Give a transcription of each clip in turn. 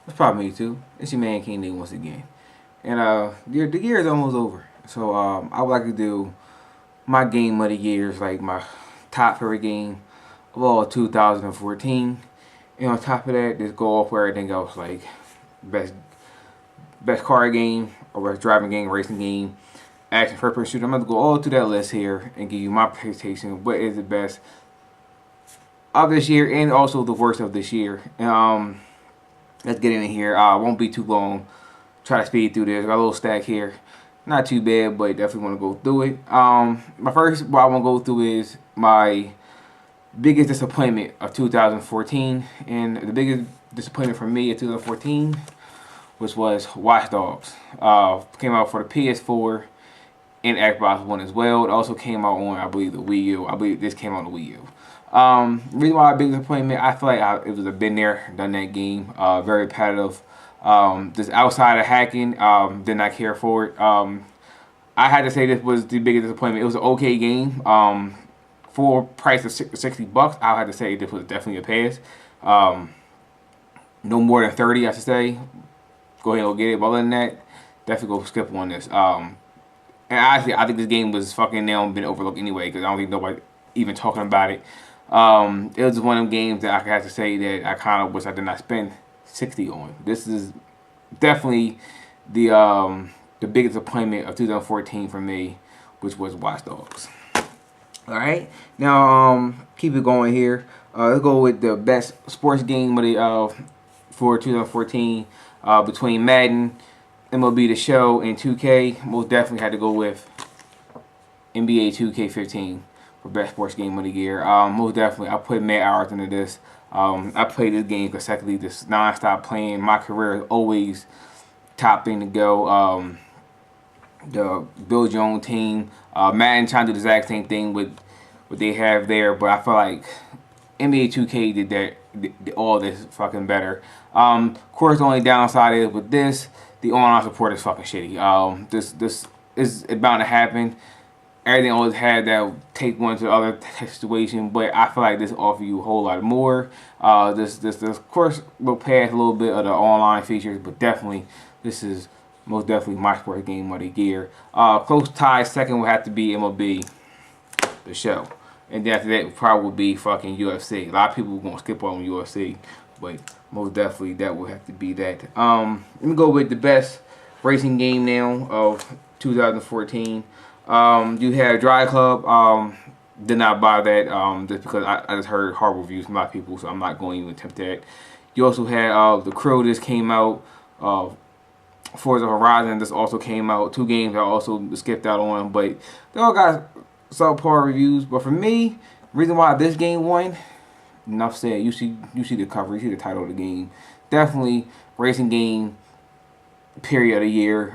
It's probably me too. It's your man King Nate once again. And the year is almost over. So I would like to do my game of the years, like my top favorite game of all 2014. And on top of that, just go off where everything else, like best best car game, or best driving game, racing game, action first person shooter. I'm gonna go all through that list here and give you my presentation. What is the best of this year and also the worst of this year. Let's get in here. Won't be too long. Try to speed through this. Got a little stack here. Not too bad, but definitely want to go through it. My first, what I want to go through is my biggest disappointment of 2014, and the biggest disappointment for me in 2014, which was Watch Dogs. Came out for the PS4 and Xbox One as well. It also came out on, I believe, the Wii U. I believe this came on the Wii U. Reason why a big disappointment, I feel like it was a been there, done that game. Very repetitive. Just outside of hacking, did not care for it. I had to say this was the biggest disappointment. It was an okay game. For price of $60, I had to say this was definitely a pass. No more than 30, I should say. Go ahead and go get it. But other than that, definitely go skip on this. And honestly, I think this game was fucking now been overlooked anyway because I don't think nobody even talking about it. It was one of them games that I have to say that I kind of wish I did not spend 60 on. This is definitely the biggest disappointment of 2014 for me, which was Watch Dogs. All right, now keep it going here. Let's go with the best sports game of the for 2014 between Madden, MLB The Show, and 2K. Most definitely had to go with NBA 2K15 for best sports game of the year. Most definitely, I put mad hours into this. I played this game consecutively, just non-stop playing. My career is always top thing to go. The build your own team. Madden trying to do the exact same thing with what they have there, but I feel like NBA 2K did all this fucking better. Of course, the only downside is with this, the online support is fucking shitty. This is bound to happen. Everything always had that take one to the other situation, but I feel like this offer you a whole lot more. This of course will pass a little bit of the online features, but definitely this is most definitely my sports game of the year. Close tie second would have to be MLB The Show, and then after that probably would be fucking UFC. A lot of people gonna skip on UFC, but most definitely that would have to be that. Let me go with the best racing game now of 2014. You had Drive Club. Did not buy that just because I just heard horrible reviews from a lot of people, so I'm not going to even attempt that. You also had The Crew. This came out. Forza Horizon. This also came out. Two games I also skipped out on, but they all got subpar reviews. But for me, reason why this game won, enough said. You see the cover. You see the title of the game. Definitely racing game. Period of the year.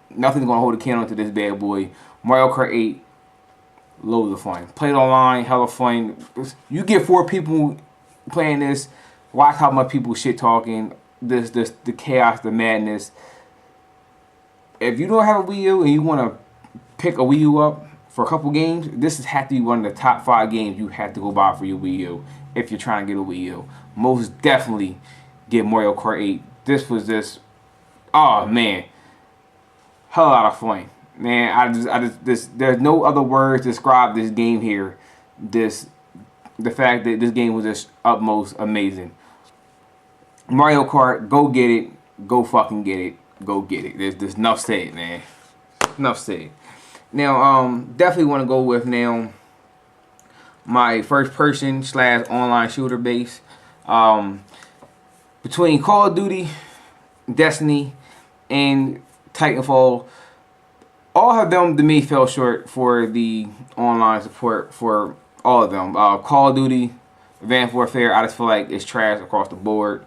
Nothing's gonna hold a candle to this bad boy. Mario Kart 8, loads of fun. Played online, hella fun. You get 4 people playing this. Watch how much people shit talking. The chaos, the madness. If you don't have a Wii U and you want to pick a Wii U up for a couple games, this has to be one of the top 5 games you have to go buy for your Wii U if you're trying to get a Wii U. Most definitely get Mario Kart 8. This was just, oh man, hell lot of fun. Man, there's no other words to describe this game here. The fact that this game was just utmost amazing. Mario Kart, go get it. Go fucking get it. Go get it. There's enough said, man. Enough said. Now, definitely want to go with now my first person / online shooter base. Between Call of Duty, Destiny, and Titanfall, all of them to me fell short for the online support for all of them. Call of Duty, Advanced Warfare, I just feel like it's trash across the board.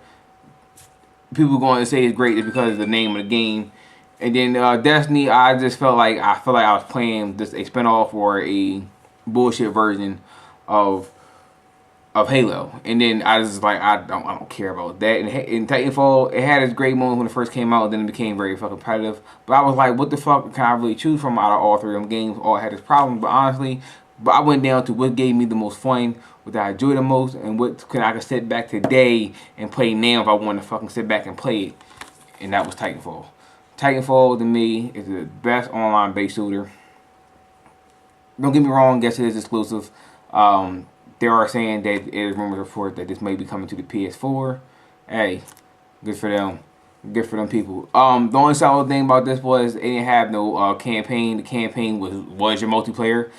People going to say it's great just because of the name of the game. And then Destiny, I just felt like I was playing just a spinoff or a bullshit version of Halo. And then I was like, I don't care about that. And in Titanfall, it had its great moments when it first came out, and then it became very fucking competitive. But I was like, what the fuck can I really choose from out of all 3 of them games? All had its problems, but honestly, But I went down to what gave me the most fun, what I enjoyed the most, and what I could sit back today and play now if I want to fucking sit back and play it. And that was Titanfall. Titanfall to me is the best online base shooter. Don't get me wrong, yes it is exclusive. They are saying that it is rumors report that this may be coming to the PS4. Hey, good for them. Good for them people. The only solid thing about this was it didn't have no campaign. The campaign was your multiplayer.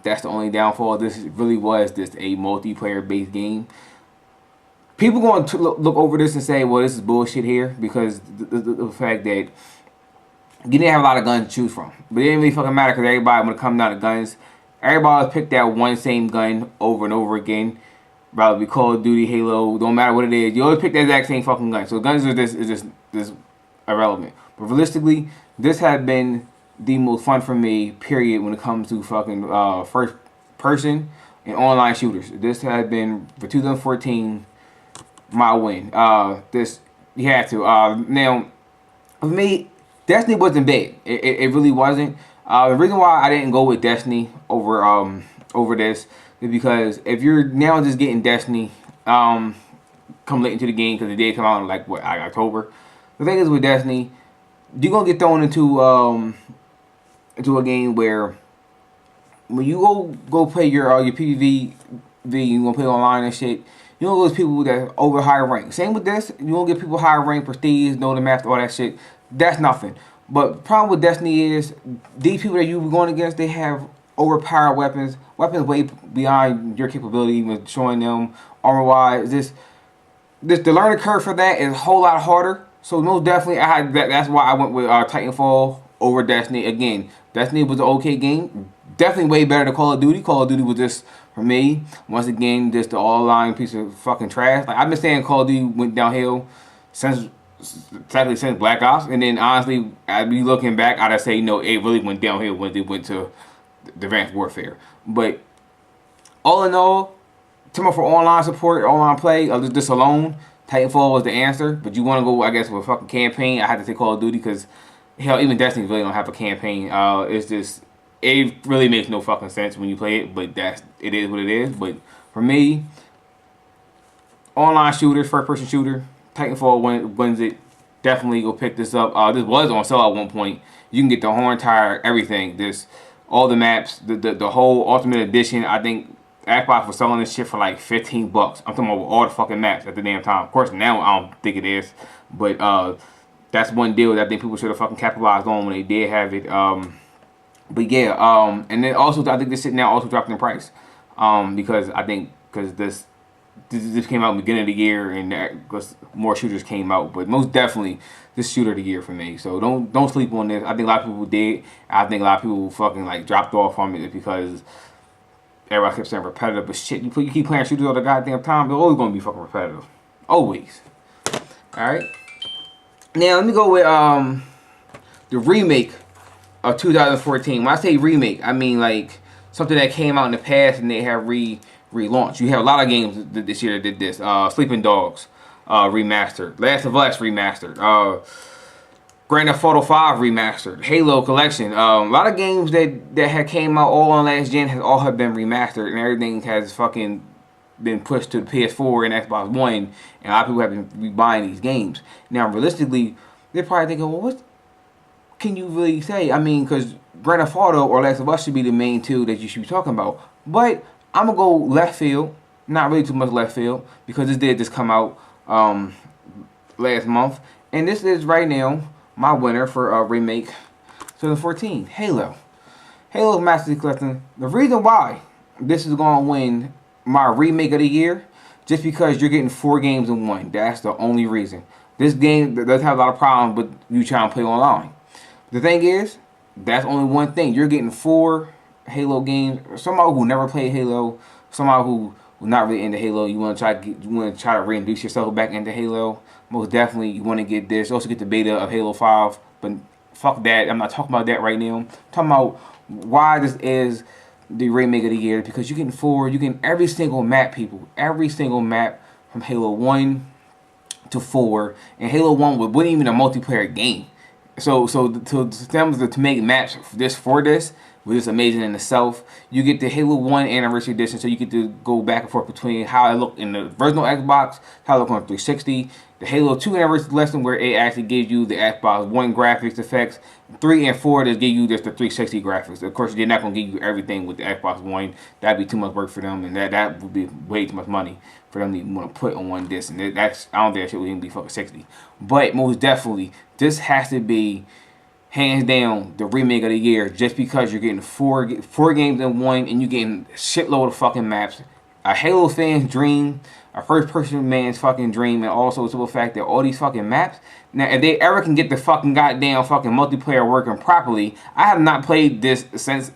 That's the only downfall. This really was just a multiplayer based game. People going to look over this and say, well, this is bullshit here because the fact that you didn't have a lot of guns to choose from. But it didn't really fucking matter because everybody, when it comes down to guns, everybody picked that one same gun over and over again. Rather be Call of Duty, Halo, don't matter what it is. You always pick the exact same fucking gun. So guns are just irrelevant. But realistically, this has been the most fun for me, period, when it comes to fucking first person and online shooters. This has been, for 2014, my win. This, you had to. Now, for me, Destiny wasn't bad. It really wasn't. The reason why I didn't go with Destiny over this is because if you're now just getting Destiny come late into the game, because it did come out in like what, October. The thing is with Destiny, you're gonna get thrown into a game where when you go play your PvP, you gonna play online and shit. You know those people that over higher rank. Same with this. You don't get people higher rank, prestige, know the math, all that shit. That's nothing. But the problem with Destiny is these people that you're going against, they have overpowered weapons way beyond your capability, even showing them armor-wise. This the learning curve for that is a whole lot harder. So most definitely, that's why I went with Titanfall over Destiny. Again, Destiny was an okay game. Definitely way better than Call of Duty. Call of Duty was just, for me, once again, just the all-line piece of fucking trash. Like, I've been saying Call of Duty went downhill since Black Ops. And then, honestly, I'd be looking back, I'd say, no, it really went downhill when they went to the Advanced Warfare. But all in all, for online support, online play, this alone, Titanfall was the answer. But you want to go, I guess, with a fucking campaign, I had to say Call of Duty because, hell, even Destiny really don't have a campaign. It's just... it really makes no fucking sense when you play it, but it is what it is. But for me, online shooters, first-person shooter, Titanfall wins it. Definitely go pick this up. This was on sale at one point. You can get the whole entire everything. All the maps, the whole Ultimate Edition. I think Xbox was selling this shit for like $15. I'm talking about all the fucking maps at the damn time. Of course, now I don't think it is, but that's one deal that I think people should have fucking capitalized on when they did have it. But yeah, and then also I think this shit now also dropped in price, because this came out in the beginning of the year and because more shooters came out. But most definitely this shooter of the year for me. So don't sleep on this. I think a lot of people did. I think a lot of people fucking like dropped off on it because everybody kept saying repetitive. But shit, you keep playing shooters all the goddamn time, they're always gonna be fucking repetitive. Always. All right. Now let me go with the remake of 2014. When I say remake, I mean like something that came out in the past and they have relaunched. You have a lot of games this year that did this. Sleeping Dogs remastered, Last of Us remastered, Grand Theft Auto 5 remastered, Halo Collection. A lot of games that had came out all on last gen have been remastered, and everything has fucking been pushed to the PS4 and Xbox One, and a lot of people have been buying these games. Now, realistically, they're probably thinking, well, what can you really say? I mean, because Grand Theft Auto or Last of Us should be the main two that you should be talking about. But I'm going to go left field. Not really too much left field, because this did just come out last month. And this is right now my winner for remake 2014, Halo. Halo Master Chief Collection. The reason why this is going to win my remake of the year, just because you're getting 4 games in one. That's the only reason. This game does have a lot of problems with you trying to play online. The thing is, that's only one thing. You're getting 4 Halo games. Somebody who never played Halo, somebody who was not really into Halo, you want to try to reintroduce yourself back into Halo. Most definitely, you want to get this. You also get the beta of Halo 5, but fuck that. I'm not talking about that right now. I'm talking about why this is the remake of the year, because you're getting 4. You're getting every single map, people. Every single map from Halo 1 to 4, and Halo 1 wasn't even a multiplayer game. So to make maps for this was just amazing in itself. You get the Halo 1 Anniversary Edition, so you get to go back and forth between how it looked in the original Xbox, how it looked on 360. The Halo 2 Anniversary Lesson, where it actually gives you the Xbox One graphics effects. 3 and 4 just give you just the 360 graphics. Of course, they're not going to give you everything with the Xbox One. That'd be too much work for them, and that would be way too much money for them to even want to put on one disc. And that's, I don't think that shit would even be fucking 60. But most definitely, this has to be hands down the remake of the year, just because you're getting four games in one, and you're getting a shitload of fucking maps. A Halo fan's dream, a first-person man's fucking dream, and also the fact that all these fucking maps. Now, if they ever can get the fucking goddamn fucking multiplayer working properly, I have not played this since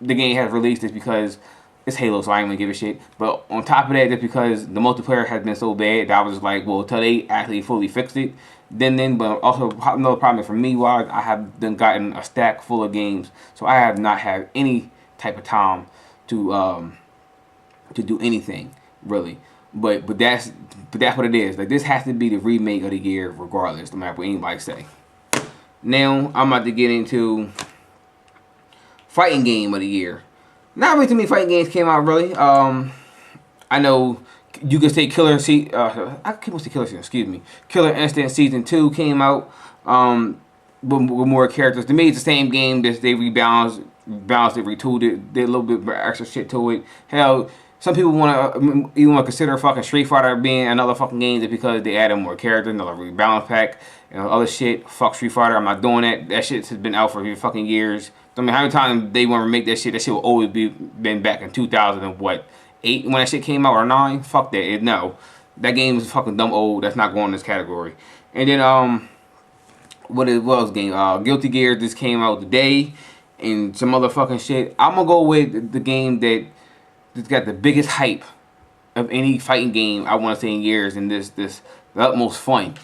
the game has released. This because it's Halo, so I ain't gonna give a shit. But on top of that, just because the multiplayer has been so bad, that I was just like, well, until they actually fully fixed it, then. But also another problem for me was I have then gotten a stack full of games, so I have not had any type of time to do anything really. But that's what it is. Like, this has to be the remake of the year, regardless, no matter what anybody say. Now I'm about to get into fighting game of the year. Not really too many fighting games came out really. I know you could say Killer Instinct. Excuse me. Killer Instinct Season 2 came out. With more characters. To me, it's the same game. That they rebalanced it, retooled it, did a little bit extra shit to it. Hell, some people want to consider fucking Street Fighter being another fucking game just because they added more characters, another rebalance pack, and other shit. Fuck Street Fighter. I'm not doing that. That shit has been out for fucking years. I mean, how many times they want to remake that shit? That shit will always been back in 2008 when that shit came out, or 9. Fuck that. No, that game is fucking dumb old. That's not going in this category. And then what else game? Guilty Gear just came out today, and some other fucking shit. I'm gonna go with the game that's got the biggest hype of any fighting game I want to say in years, and the utmost fun.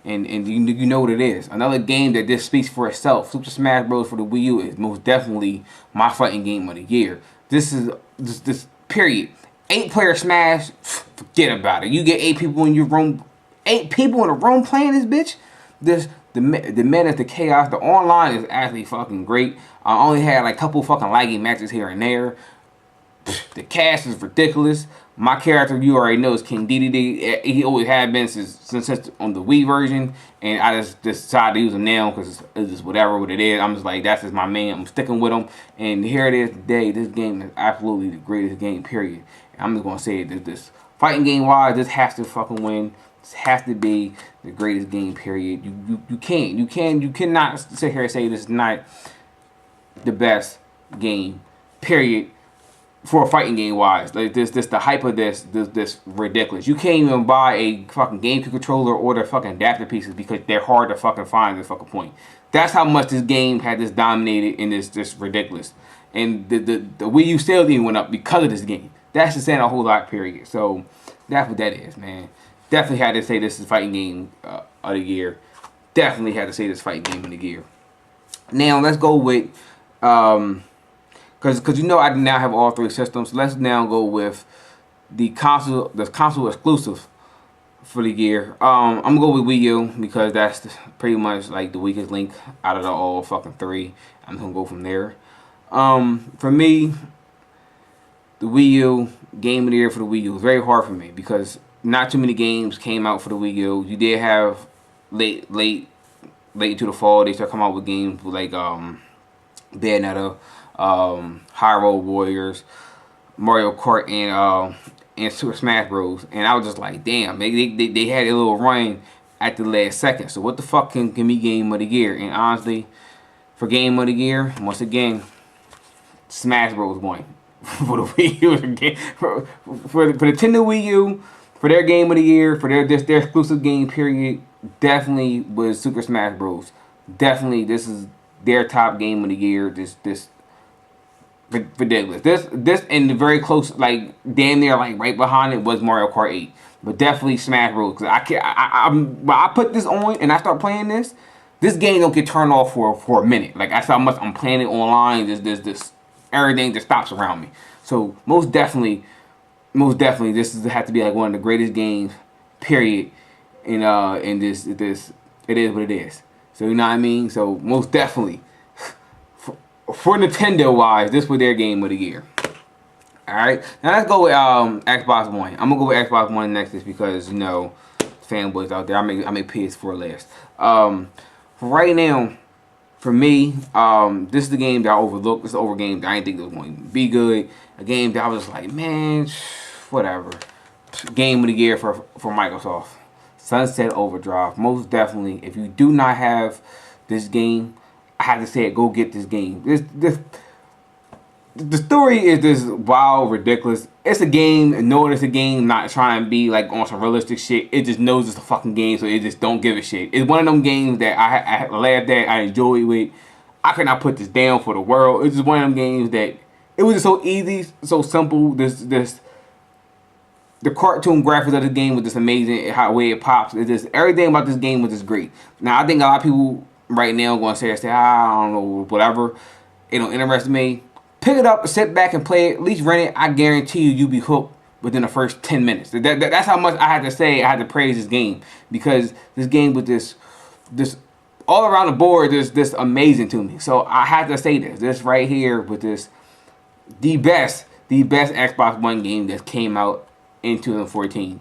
And you know what it is. Another game that just speaks for itself. Super Smash Bros. For the Wii U is most definitely my fighting game of the year. This is this period. 8-player Smash, forget about it. You get 8 people in your room, 8 people in a room playing this bitch. The menace, the chaos, the online is actually fucking great. I only had like a couple fucking laggy matches here and there. The cast is ridiculous. My character, you already know, is King Dedede. He always had been since on the Wii version, and I just decided to use him now because it's just whatever what it is. I'm just like, that's just my man. I'm sticking with him, and here it is today. This game is absolutely the greatest game, period. And I'm just gonna say it. This fighting game wise, this has to fucking win. This has to be the greatest game, period. You cannot sit here and say this is not the best game, period. For a fighting game wise, like this the hype of this ridiculous. You can't even buy a fucking GameCube controller or the fucking adapter pieces because they're hard to fucking find at this fucking point. That's how much this game had this dominated in this ridiculous. And the Wii U sales even went up because of this game. That's just saying a whole lot, period. So that's what that is, man. Definitely had to say this is fighting game of the year. Definitely had to say this fighting game of the year. Now let's go with Because you know I now have all 3 systems. Let's now go with the console exclusive for the year. I'm gonna go with Wii U because that's pretty much like the weakest link out of the all fucking 3. I'm gonna go from there. For me, the Wii U game of the year for the Wii U was very hard for me because not too many games came out for the Wii U. You did have late into the fall they start coming out with games like Bayonetta, Hyrule Warriors, Mario Kart, and Super Smash Bros. And I was just like, damn, they had a little run at the last second. So what the fuck can be game of the year? And honestly, for game of the year, once again, Smash Bros. Won for the Wii U. For the Nintendo Wii U, for their game of the year, for their exclusive game period, definitely was Super Smash Bros. Definitely, this is their top game of the year. This ridiculous. This and the very close, like damn near like right behind it was Mario Kart 8, but definitely Smash Bros. Because I put this on and I start playing this. This game don't get turned off for a minute. Like that's how much I'm playing it online. This everything just stops around me. So most definitely, this has to be like one of the greatest games, period. In this, it is what it is. So you know what I mean. So most definitely, for Nintendo wise, this was their game of the year. Alright, now let's go with Xbox One. I'm gonna go with Xbox One next just because, you know, fanboys out there. I make PS4 last. Right now, for me, this is the game that I overlooked. This is the game that I didn't think it was going to be good. A game that I was just like, man, whatever. Game of the year for Microsoft. Sunset Overdrive. Most definitely, if you do not have this game, I have to say it, go get this game. The story is just wild, ridiculous. It's a game, and know it's a game, not trying to be like on some realistic shit. It just knows it's a fucking game, so it just don't give a shit. It's one of them games that I laughed at, I enjoy with. I could not put this down for the world. It's just one of them games that it was just so easy, so simple. The cartoon graphics of the game was just amazing. How way it pops, it's just everything about this game was just great. Now I think a lot of people right now are gonna say I don't know, whatever. It don't interest me. Pick it up, sit back and play it. At least rent it. I guarantee you'll be hooked within the first 10 minutes. That's how much I had to say. I had to praise this game because this game was this all around the board. This amazing to me. So I had to say this right here with this the best Xbox One game that came out in 2014.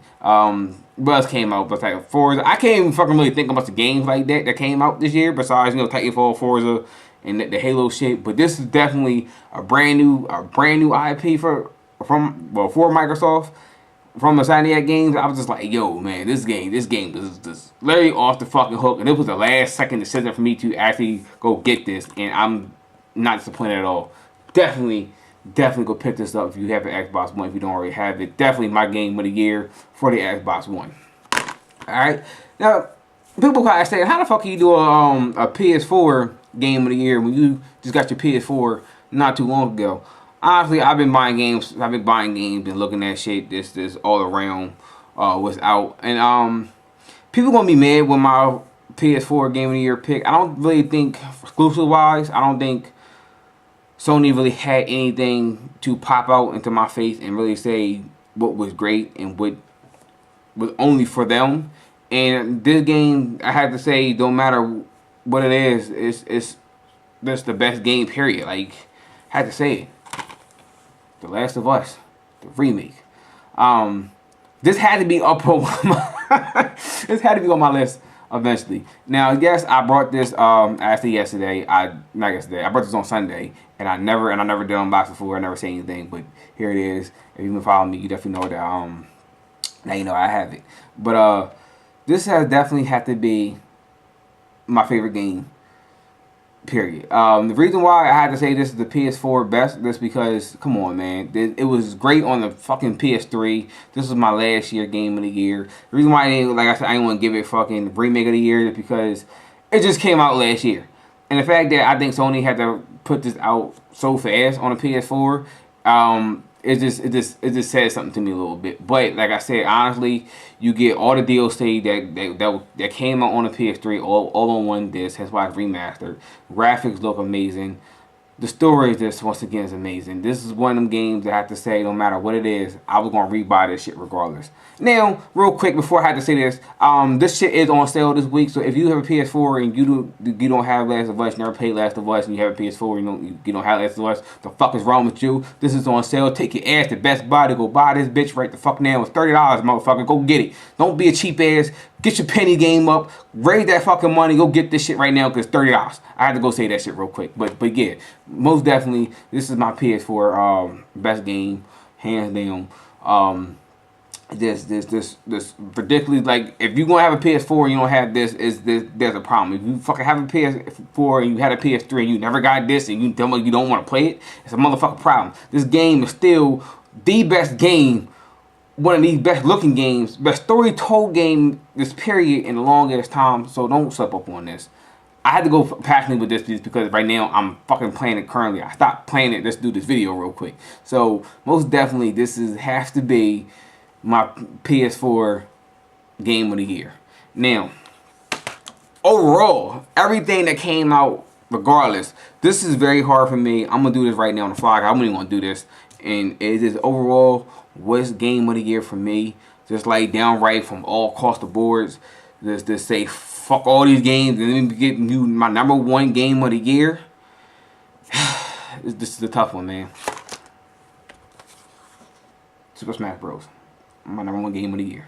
What else came out? But like Forza. I can't even fucking really think about the games like that came out this year. Besides, you know, Titanfall, Forza, and the Halo shit. But this is definitely a brand new IP for Microsoft. From Insomniac Games, I was just like, yo, man, this game was just literally off the fucking hook. And it was the last second decision for me to actually go get this. And I'm not disappointed at all. Definitely go pick this up if you have an Xbox One, if you don't already have it. Definitely my game of the year for the Xbox One. Alright. Now, people probably say, how the fuck can you do a PS4 game of the year when you just got your PS4 not too long ago? Honestly, I've been buying games and looking at shit this all around what's out. And people gonna be mad with my PS4 game of the year pick. I don't really think exclusive wise, I don't think Sony really had anything to pop out into my face and really say what was great and what was only for them. And this game, I have to say, don't matter what it is, it's just the best game, period. Like, I had to say it. The Last of Us, the remake. This had to be up on this had to be on my list eventually. Now, yes, I brought this actually yesterday. I brought this on Sunday, and I never did unbox before. I never say anything, but here it is. If you've been following me, you definitely know that now you know I have it. But this has definitely had to be my favorite game. Period. The reason why I had to say this is the PS4 best, this because, come on, man, it was great on the fucking PS3. This was my last year game of the year. The reason why I didn't, like I said, I didn't want to give it fucking remake of the year is because it just came out last year. And the fact that I think Sony had to put this out so fast on the PS4, it just says something to me a little bit. But like I said, honestly, you get all the DLC that came out on the PS3 all on one disc. That's why it's remastered. Graphics look amazing. The story is just, once again, is amazing. This is one of them games that I have to say, no matter what it is, I was going to rebuy this shit regardless. Now, real quick, before I had to say this shit is on sale this week. So if you have a PS4 and you don't have Last of Us, you never played Last of Us, and you have a PS4, you don't have Last of Us, the fuck is wrong with you? This is on sale. Take your ass to Best Buy to go buy this bitch right the fuck now. It's $30, motherfucker. Go get it. Don't be a cheap ass. Get your penny game up. Raise that fucking money. Go get this shit right now because it's $30. I had to go say that shit real quick. But yeah, most definitely, this is my PS4 best game, hands down. This ridiculous, like, if you're gonna have a PS4 and you don't have this, there's a problem. If you fucking have a PS4 and you had a PS3 and you never got this and you don't want to play it, it's a motherfucking problem. This game is still the best game, one of the best looking games, best story told game this period in the longest time. So don't slip up on this. I had to go passionately with this because right now I'm fucking playing it currently. I stopped playing it. Let's do this video real quick. So most definitely this has to be my PS4 game of the year. Now, overall, everything that came out, regardless, this is very hard for me. I'm gonna do this right now on the fly. I'm really gonna do this, and it is overall what's game of the year for me. Just like downright from all across the boards. Just say fuck all these games and then get you my #1 game of the year. this is a tough one, man. Super Smash Bros. My #1 game of the year.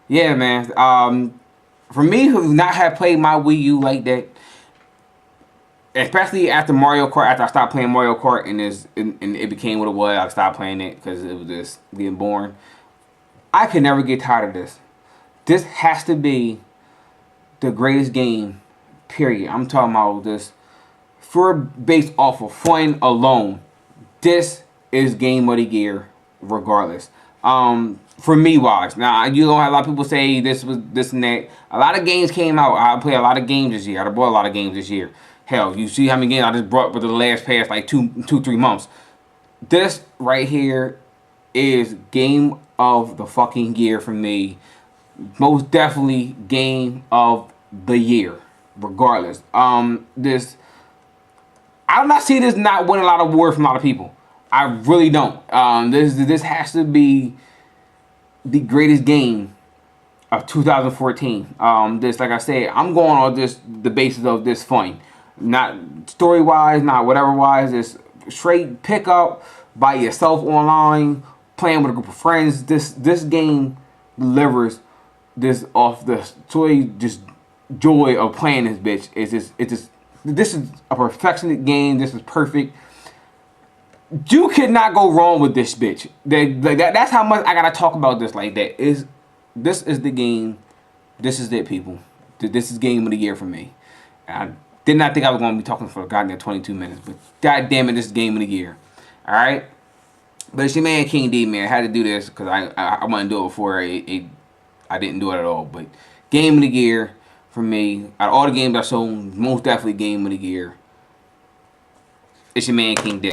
Yeah, man. For me, who not have played my Wii U like that, especially after Mario Kart, after I stopped playing Mario Kart and it became what it was, I stopped playing it because it was just getting boring. I could never get tired of this. This has to be the greatest game, period. I'm talking about this. For based off of fun alone, this is game of the year, regardless. For me, wise. Now you don't have a lot of people say this was this and that. A lot of games came out. I played a lot of games this year. I bought a lot of games this year. Hell, you see how many games I just brought for the last past like 3 months. This right here is game of the fucking year for me. Most definitely game of the year, regardless. This I do not see this not winning a lot of awards from a lot of people. I really don't. This has to be the greatest game of 2014. This, like I said, I'm going on the basis of this fun, not story wise, not whatever wise. This straight pick up by yourself online, playing with a group of friends. This game delivers this off the joy of playing this bitch. This is a perfectionist game. This is perfect. You could not go wrong with this bitch. That's how much I gotta talk about this like that. This is the game. This is it, people. This is game of the year for me. I did not think I was gonna be talking for a goddamn 22 minutes, but god damn it, this is game of the year. All right. But it's your man King D, man. I had to do this because I want to do it before I didn't do it at all. But game of the year for me. Out of all the games I sold, most definitely game of the year. It's your man King D.